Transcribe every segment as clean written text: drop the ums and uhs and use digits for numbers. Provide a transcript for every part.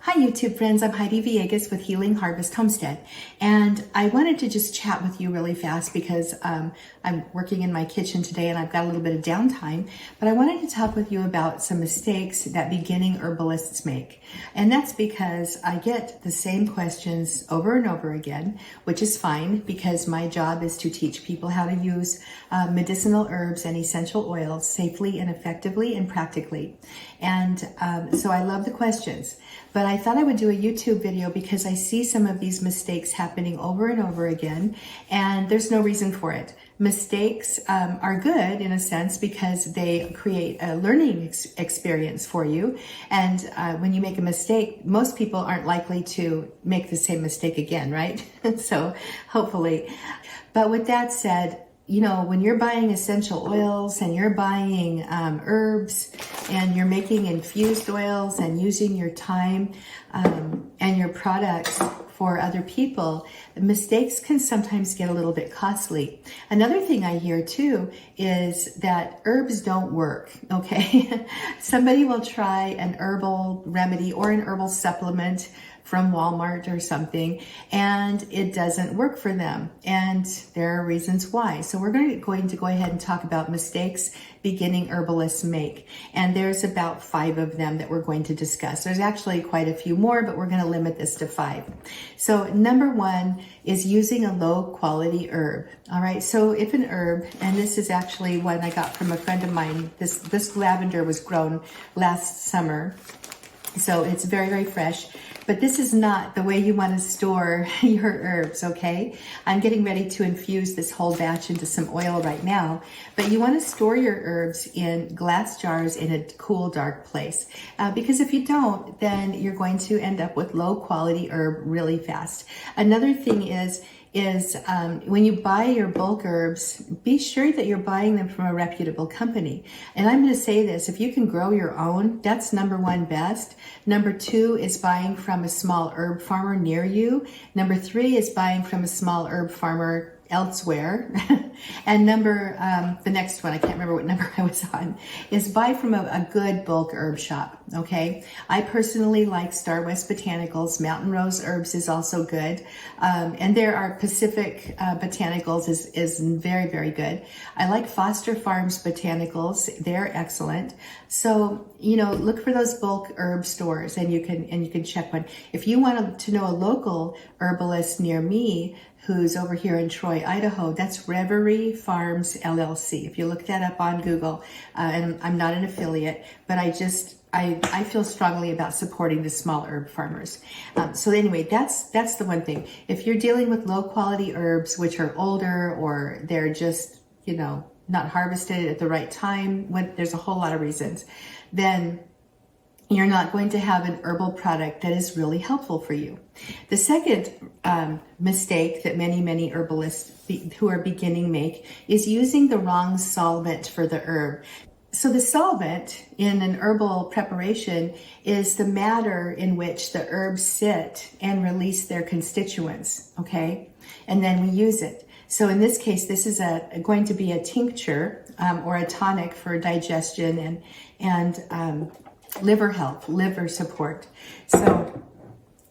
Hi YouTube friends, I'm Heidi Villegas with Healing Harvest Homestead, and I wanted to just chat with you really fast because I'm working in my kitchen today and I've got a little bit of downtime, but I wanted to talk with you about some mistakes that beginning herbalists make. And that's because I get the same questions over and over again, which is fine because my job is to teach people how to use medicinal herbs and essential oils safely and effectively and practically. And so I love the questions. But I thought I would do a YouTube video because I see some of these mistakes happening over and over again, and there's no reason for it. Mistakes are good in a sense because they create a learning experience for you. And when you make a mistake, most people aren't likely to make the same mistake again, right? So hopefully. But with that said, you know, when you're buying essential oils and you're buying herbs and you're making infused oils and using your time and your products for other people, mistakes can sometimes get a little bit costly. Another thing I hear too is that herbs don't work, okay? Somebody will try an herbal remedy or an herbal supplement from Walmart or something, and it doesn't work for them. And there are reasons why. So we're going to go ahead and talk about mistakes beginning herbalists make. And there's about 5 of them that we're going to discuss. There's actually quite a few more, but we're going to limit this to 5. So number 1 is using a low quality herb. All right. So if an herb, and this is actually one I got from a friend of mine, this lavender was grown last summer. So it's very, very fresh. But this is not the way you want to store your herbs, okay? I'm getting ready to infuse this whole batch into some oil right now, but you want to store your herbs in glass jars in a cool, dark place. Because if you don't, then you're going to end up with low quality herb really fast. Another thing is when you buy your bulk herbs, be sure that you're buying them from a reputable company. And I'm going to say this, if you can grow your own, that's number 1 best. Number 2 is buying from a small herb farmer near you. Number 3 is buying from a small herb farmer elsewhere. And the next one, I can't remember what number I was on, is buy from a good bulk herb shop, okay? I personally like Star West Botanicals. Mountain Rose Herbs is also good. And there are Pacific Botanicals is very, very good. I like Foster Farms Botanicals. They're excellent. So, you know, look for those bulk herb stores and you can check one. If you want to know a local herbalist near me, who's over here in Troy, Idaho, that's Reverie Farms LLC. If you look that up on Google, and I'm not an affiliate, but I feel strongly about supporting the small herb farmers. So anyway, that's the one thing. If you're dealing with low quality herbs, which are older or they're just, you know, not harvested at the right time, when there's a whole lot of reasons, then you're not going to have an herbal product that is really helpful for you. The second mistake that many herbalists who are beginning make is using the wrong solvent for the herb. So the solvent in an herbal preparation is the matter in which the herbs sit and release their constituents, okay? And then we use it. So in this case, this is going to be a tincture or a tonic for digestion and liver health, liver support. So,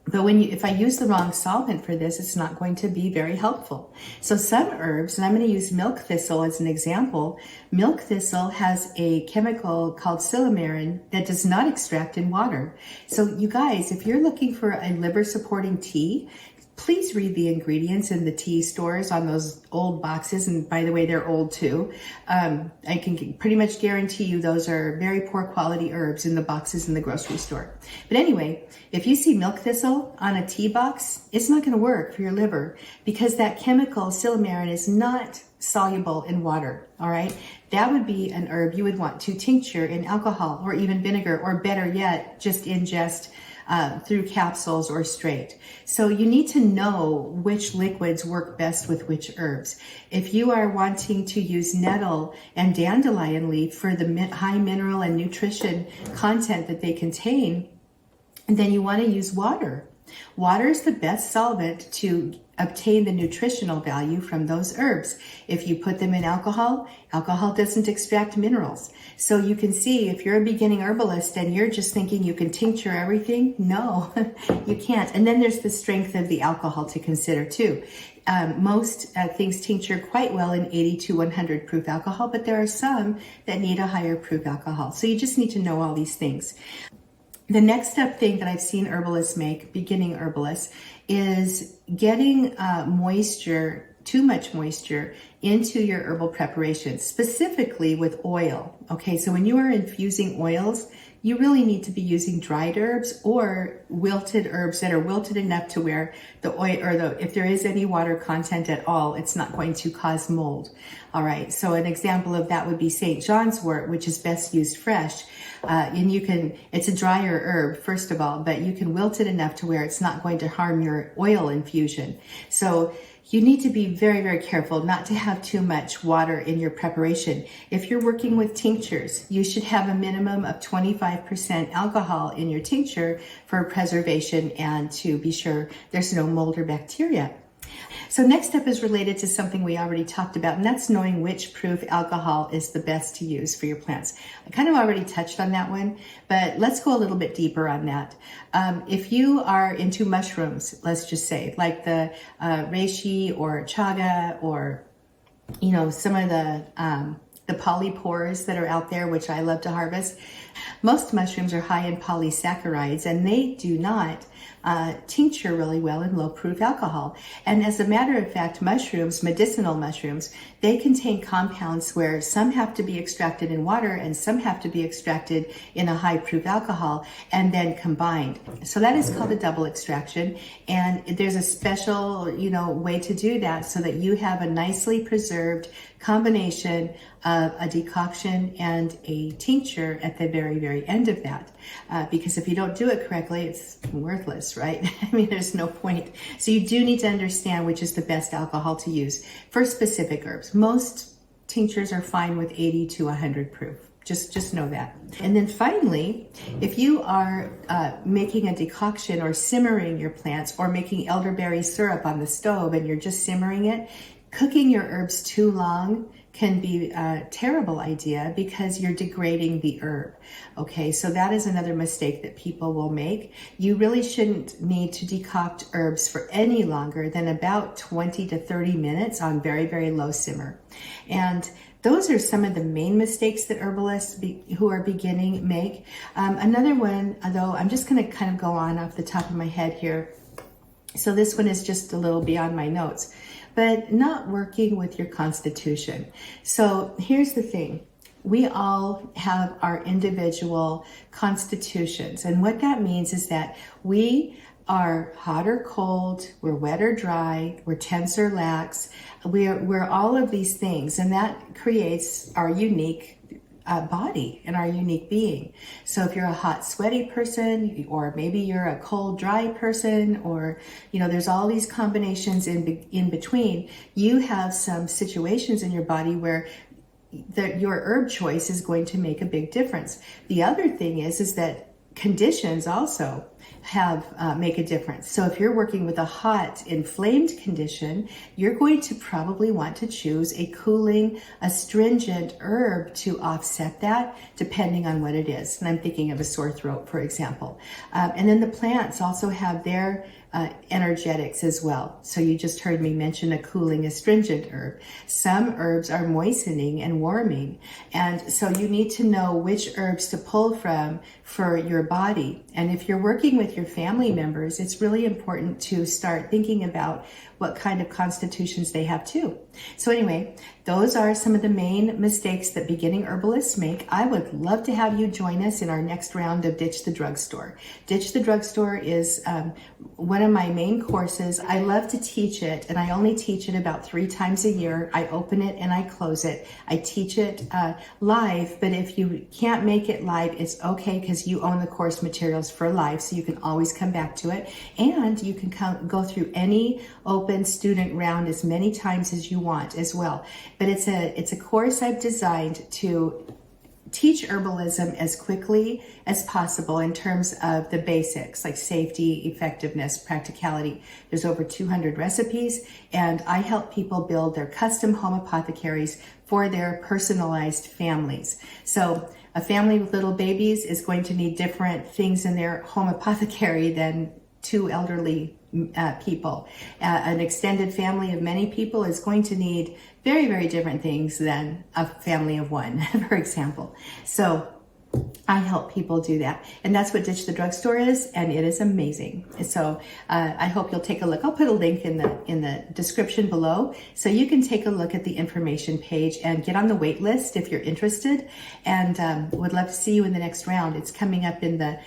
but if I use the wrong solvent for this, it's not going to be very helpful. So some herbs, and I'm going to use milk thistle as an example. Milk thistle has a chemical called silymarin that does not extract in water. So you guys, if you're looking for a liver supporting tea, please read the ingredients in the tea stores on those old boxes. And by the way, they're old too. I can pretty much guarantee you those are very poor quality herbs in the boxes in the grocery store. But anyway, if you see milk thistle on a tea box, it's not going to work for your liver because that chemical silymarin is not soluble in water. All right. That would be an herb you would want to tincture in alcohol or even vinegar, or better yet, just ingest through capsules or straight. So you need to know which liquids work best with which herbs. If you are wanting to use nettle and dandelion leaf for the high mineral and nutrition content that they contain, then you want to use water. Water is the best solvent to obtain the nutritional value from those herbs. If you put them in alcohol, alcohol doesn't extract minerals. So you can see if you're a beginning herbalist and you're just thinking you can tincture everything, no, you can't. And then there's the strength of the alcohol to consider too. Most things tincture quite well in 80 to 100 proof alcohol, but there are some that need a higher proof alcohol. So you just need to know all these things. The next step thing that I've seen herbalists make, beginning herbalists, is getting moisture, too much moisture, into your herbal preparations, specifically with oil. Okay, so when you are infusing oils, you really need to be using dried herbs or wilted herbs that are wilted enough to where the oil, or if there is any water content at all, it's not going to cause mold. All right, so an example of that would be St. John's wort, which is best used fresh. And it's a drier herb, first of all, but you can wilt it enough to where it's not going to harm your oil infusion. So you need to be very, very careful not to have too much water in your preparation. If you're working with tinctures, you should have a minimum of 25% alcohol in your tincture for preservation and to be sure there's no mold or bacteria. So next up is related to something we already talked about, and that's knowing which proof alcohol is the best to use for your plants. I kind of already touched on that one, but let's go a little bit deeper on that. If you are into mushrooms, let's just say, like the reishi or chaga, or some of the polypores that are out there, which I love to harvest. Most mushrooms are high in polysaccharides, and they do not tincture really well in low proof alcohol. And as a matter of fact, mushrooms, medicinal mushrooms, they contain compounds where some have to be extracted in water and some have to be extracted in a high proof alcohol and then combined. So that is called a double extraction. And there's a special, way to do that so that you have a nicely preserved combination of a decoction and a tincture at the very, very end of that. Because if you don't do it correctly, it's worthless, right? I mean, there's no point. So you do need to understand which is the best alcohol to use for specific herbs. Most tinctures are fine with 80 to 100 proof. Just know that. And then finally, if you are making a decoction or simmering your plants or making elderberry syrup on the stove and you're just simmering it, cooking your herbs too long can be a terrible idea because you're degrading the herb. Okay, so that is another mistake that people will make. You really shouldn't need to decoct herbs for any longer than about 20 to 30 minutes on very, very low simmer. And those are some of the main mistakes that herbalists who are beginning make. Another one, though, I'm just going to kind of go on off the top of my head here. So this one is just a little beyond my notes, but not working with your constitution. So here's the thing. We all have our individual constitutions. And what that means is that we are hot or cold, we're wet or dry, we're tense or lax, we're all of these things, and that creates our unique body and our unique being. So if you're a hot, sweaty person, or maybe you're a cold, dry person, or there's all these combinations in between, you have some situations in your body where your herb choice is going to make a big difference. The other thing is that conditions also make a difference. So if you're working with a hot, inflamed condition, you're going to probably want to choose a cooling, astringent herb to offset that, depending on what it is. And I'm thinking of a sore throat, for example. And then the plants also have their energetics as well. So you just heard me mention a cooling, astringent herb. Some herbs are moistening and warming. And so you need to know which herbs to pull from for your body. And if you're working with your family members, it's really important to start thinking about what kind of constitutions they have too. So anyway, those are some of the main mistakes that beginning herbalists make. I would love to have you join us in our next round of Ditch the Drugstore. Ditch the Drugstore is one of my main courses. I love to teach it, and I only teach it about 3 times a year. I open it and I close it. I teach it live, but if you can't make it live, it's okay because you own the course materials for live, so you can always come back to it. And you can go through any open student round as many times as you want as well. But it's a course I've designed to teach herbalism as quickly as possible in terms of the basics like safety, effectiveness, practicality. There's over 200 recipes, and I help people build their custom home apothecaries for their personalized families. So a family with little babies is going to need different things in their home apothecary than two elderly people. An extended family of many people is going to need very, very different things than a family of one, for example. So I help people do that. And that's what Ditch the Drugstore is, and it is amazing. So I hope you'll take a look. I'll put a link in the description below so you can take a look at the information page and get on the wait list if you're interested, and would love to see you in the next round. It's coming up in the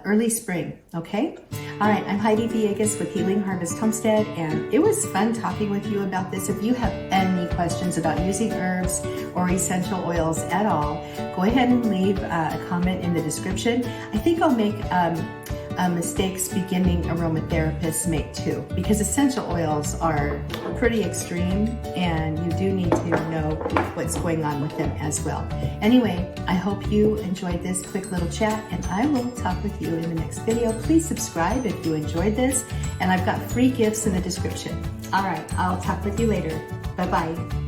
early spring, okay? All right, I'm Heidi Villegas with Healing Harvest Homestead, and it was fun talking with you about this. If you have any questions about using herbs or essential oils at all, go ahead and leave a comment in the description. I think I'll make mistakes beginning aromatherapists make too, because essential oils are pretty extreme and you do need to know what's going on with them as well. Anyway, I hope you enjoyed this quick little chat, and I will talk with you in the next video. Please subscribe if you enjoyed this, and I've got free gifts in the description. All right, I'll talk with you later. Bye-bye.